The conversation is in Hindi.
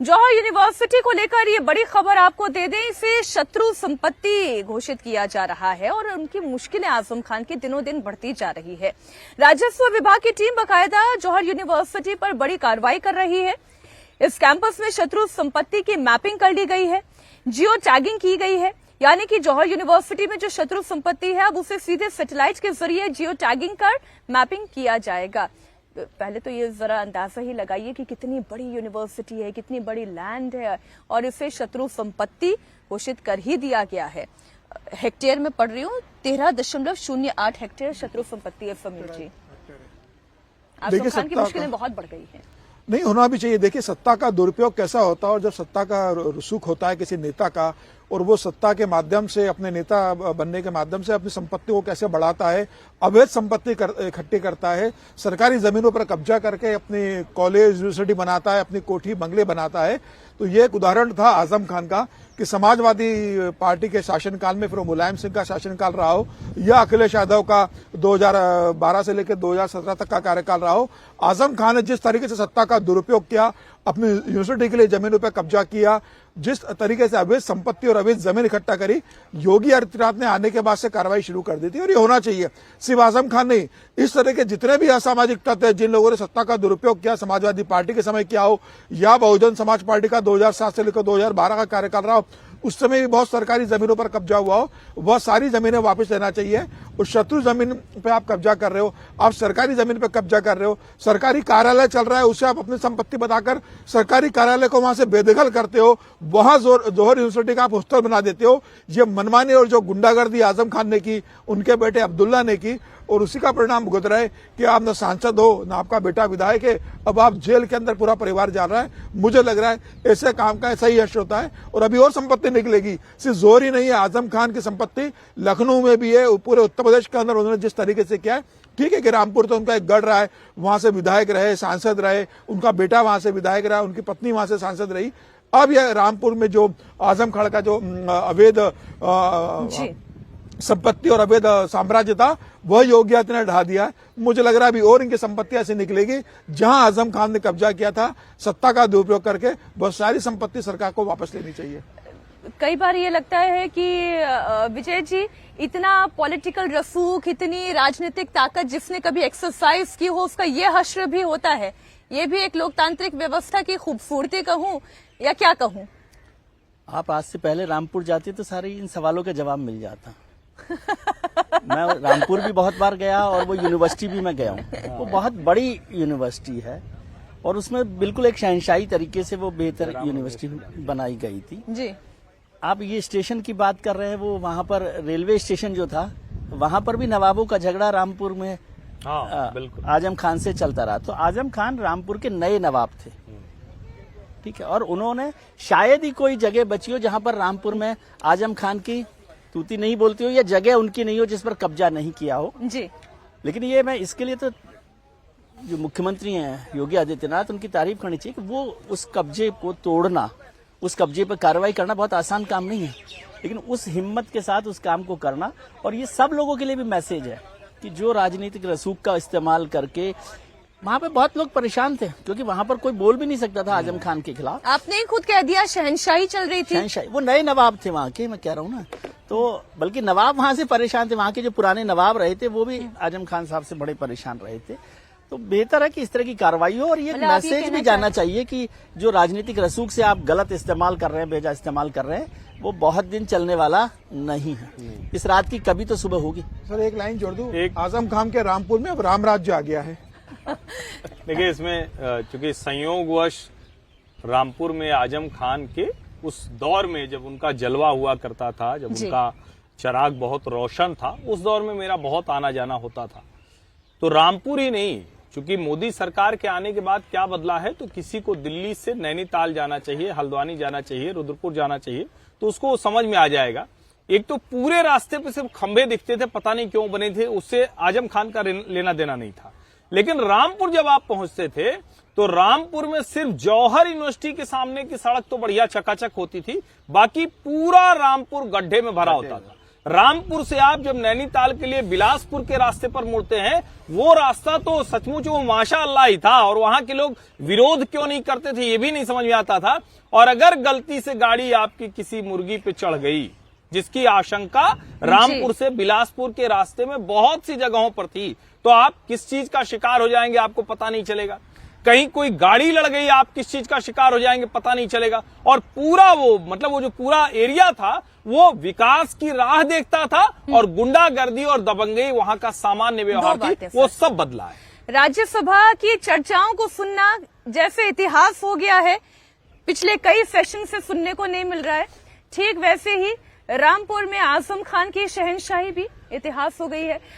जौहर यूनिवर्सिटी को लेकर ये बड़ी खबर आपको दे दें, इसे शत्रु संपत्ति घोषित किया जा रहा है और उनकी मुश्किलें आजम खान की दिनों दिन बढ़ती जा रही है। राजस्व विभाग की टीम बाकायदा जौहर यूनिवर्सिटी पर बड़ी कार्रवाई कर रही है। इस कैंपस में शत्रु संपत्ति की मैपिंग कर ली गई है, जियो टैगिंग की गई है, यानी कि जौहर यूनिवर्सिटी में जो शत्रु संपत्ति है अब उसे सीधे सैटेलाइट के जरिए जियो टैगिंग कर मैपिंग किया जाएगा। पहले तो ये जरा अंदाजा ही लगाइए कि कितनी बड़ी यूनिवर्सिटी है, कितनी बड़ी लैंड है और इसे शत्रु संपत्ति घोषित कर ही दिया गया है। हेक्टेयर में पढ़ रही हूँ, 13.08 हेक्टेयर शत्रु संपत्ति है। समीर जी, आजम खान की मुश्किलें बहुत बढ़ गई हैं। नहीं होना भी चाहिए। देखिए, सत्ता का दुरुपयोग कैसा होता है और जब सत्ता का रसूख होता है किसी नेता का और वो सत्ता के माध्यम से, अपने नेता बनने के माध्यम से अपनी संपत्ति को कैसे बढ़ाता है, अवैध संपत्ति इकट्ठी करता है, सरकारी जमीनों पर कब्जा करके अपनी कॉलेज यूनिवर्सिटी बनाता है, अपनी कोठी बंगले बनाता है। तो ये एक उदाहरण था आजम खान का कि समाजवादी पार्टी के शासनकाल में, फिर मुलायम सिंह का शासनकाल रहा हो या अखिलेश यादव का 2012 से लेकर 2017 तक का कार्यकाल रहा हो, आजम खान ने जिस तरीके से सत्ता का दुरुपयोग किया, अपनी यूनिवर्सिटी के लिए जमीनों पर कब्जा किया, जिस तरीके से अवैध संपत्ति और अवैध जमीन इकट्ठा करी, योगी आदित्यनाथ ने आने के बाद से कार्रवाई शुरू कर दी थी और ये होना चाहिए। सिर्फ आजम खान नहीं, इस तरह के जितने भी असामाजिक तत्व है, जिन लोगों ने सत्ता का दुरुपयोग किया, समाजवादी पार्टी के समय किया हो या बहुजन समाज पार्टी का 2007 से लेकर 2012 का कार्यकाल रहा हो, उस समय भी बहुत सरकारी जमीनों पर कब्जा हुआ हो, वह सारी जमीनें वापस लेना चाहिए। उस शत्रु जमीन पे आप कब्जा कर रहे हो, आप सरकारी जमीन पे कब्जा कर रहे हो, सरकारी कार्यालय चल रहा है उसे आप अपनी संपत्ति बताकर सरकारी कार्यालय को वहां से बेदखल करते हो, वहां जौहर यूनिवर्सिटी का आप हॉस्टल बना देते हो। ये मनमानी और जो गुंडागर्दी आजम खान ने की, उनके बेटे अब्दुल्ला ने की और उसी का परिणाम भुगत रहा है कि आप न सांसद हो, न आपका बेटा विधायक है, अब आप जेल के अंदर पूरा परिवार जा रहा है। मुझे लग रहा है ऐसे काम का ऐसा ही यश होता है और अभी और संपत्ति निकलेगी। सिर्फ जोर ही नहीं है, आजम खान की संपत्ति लखनऊ में भी है, पूरे उत्तर प्रदेश के अंदर उन्होंने जिस तरीके से किया है। ठीक है कि रामपुर तो उनका एक गढ़ रहा है, वहां से विधायक रहे, सांसद रहे, उनका बेटा वहां से विधायक रहा, उनकी पत्नी वहां से सांसद रही। अब यह रामपुर में जो आजम खान का जो अवैध संपत्ति और अवैध साम्राज्य था, वह योगी आदित्यनाथ ने ढा दिया है। मुझे लग रहा है अभी और इनकी संपत्ति ऐसी निकलेगी, जहां आजम खान ने कब्जा किया था सत्ता का दुरुपयोग करके, बहुत सारी संपत्ति सरकार को वापस लेनी चाहिए। कई बार ये लगता है कि विजय जी, इतना पॉलिटिकल रसूख, इतनी राजनीतिक ताकत जिसने कभी एक्सरसाइज की हो, उसका ये हश्र भी होता है। ये भी एक लोकतांत्रिक व्यवस्था की खूबसूरती कहूं या क्या कहूं। आप आज से पहले रामपुर जाते तो सारे इन सवालों का जवाब मिल जाता। मैं रामपुर भी बहुत बार गया और वो यूनिवर्सिटी भी मैं गया हूँ। वो बहुत बड़ी यूनिवर्सिटी है और उसमें बिल्कुल एक शहनशाही तरीके से वो बेहतर यूनिवर्सिटी बनाई गई थी जी। आप ये स्टेशन की बात कर रहे हैं, वो वहाँ पर रेलवे स्टेशन जो था, वहाँ पर भी नवाबों का झगड़ा रामपुर में बिल्कुल आजम खान से चलता रहा। तो आजम खान रामपुर के नए नवाब थे, ठीक है, और उन्होंने शायद ही कोई जगह बची हो जहाँ पर रामपुर में आजम खान की तूती नहीं बोलती हो या जगह उनकी नहीं हो जिस पर कब्जा नहीं किया हो जी। लेकिन ये मैं इसके लिए तो जो मुख्यमंत्री हैं योगी आदित्यनाथ, उनकी तारीफ करनी चाहिए कि वो उस कब्जे को तोड़ना, उस कब्जे पर कार्रवाई करना बहुत आसान काम नहीं है, लेकिन उस हिम्मत के साथ उस काम को करना। और ये सब लोगों के लिए भी मैसेज है कि जो राजनीतिक रसूख का इस्तेमाल करके, वहाँ पे बहुत लोग परेशान थे क्योंकि वहाँ पर कोई बोल भी नहीं सकता था आजम खान के खिलाफ। आपने ही खुद कह दिया शहनशाही चल रही थी। शहनशाही, वो नए नवाब थे वहाँ के, मैं कह रहा हूँ ना। तो बल्कि नवाब वहाँ से परेशान थे, वहाँ के जो पुराने नवाब रहे थे वो भी आजम खान साहब से बड़े परेशान रहे थे। तो बेहतर है कि इस तरह की कार्रवाई हो और ये मैसेज भी जाना चाहिए कि जो राजनीतिक रसूख से आप गलत इस्तेमाल कर रहे हैं, बेजा इस्तेमाल कर रहे हैं, वो बहुत दिन चलने वाला नहीं है। इस रात की कभी तो सुबह होगी। सर एक लाइन जोड़ दूं, आजम खान के रामपुर में अब राम राज्य आ गया है। देखिए, इसमें चूंकि संयोगवश रामपुर में आजम खान के उस दौर में जब उनका जलवा हुआ करता था, जब उनका चिराग बहुत रोशन था, उस दौर में मेरा बहुत आना जाना होता था। तो रामपुर ही नहीं, चूंकि मोदी सरकार के आने के बाद क्या बदला है, तो किसी को दिल्ली से नैनीताल जाना चाहिए, हल्द्वानी जाना चाहिए, रुद्रपुर जाना चाहिए, तो उसको समझ में आ जाएगा। एक तो पूरे रास्ते पे सिर्फ खंभे दिखते थे, पता नहीं क्यों बने थे, उससे आजम खान का लेना देना नहीं था। लेकिन रामपुर जब आप पहुंचते थे तो रामपुर में सिर्फ जौहर यूनिवर्सिटी के सामने की सड़क तो बढ़िया चकाचक होती थी, बाकी पूरा रामपुर गड्ढे में भरा होता था। रामपुर से आप जब नैनीताल के लिए बिलासपुर के रास्ते पर मुड़ते हैं, वो रास्ता तो सचमुच वो माशाअल्लाह ही था, और वहां के लोग विरोध क्यों नहीं करते थे ये भी नहीं समझ में आता था। और अगर गलती से गाड़ी आपकी किसी मुर्गी पे चढ़ गई, जिसकी आशंका रामपुर से बिलासपुर के रास्ते में बहुत सी जगहों पर थी, तो आप किस चीज का शिकार हो जाएंगे आपको पता नहीं चलेगा। कहीं कोई गाड़ी लड़ गई, आप किस चीज का शिकार हो जाएंगे पता नहीं चलेगा। और पूरा वो मतलब वो जो पूरा एरिया था वो विकास की राह देखता था, और गुंडागर्दी और दबंगई वहां का सामान्य व्यवहार थी, वो सब बदला है। राज्यसभा की चर्चाओं को सुनना जैसे इतिहास हो गया है, पिछले कई सेशन से सुनने को नहीं मिल रहा है, ठीक वैसे ही रामपुर में आजम खान की शहंशाही भी इतिहास हो गई है।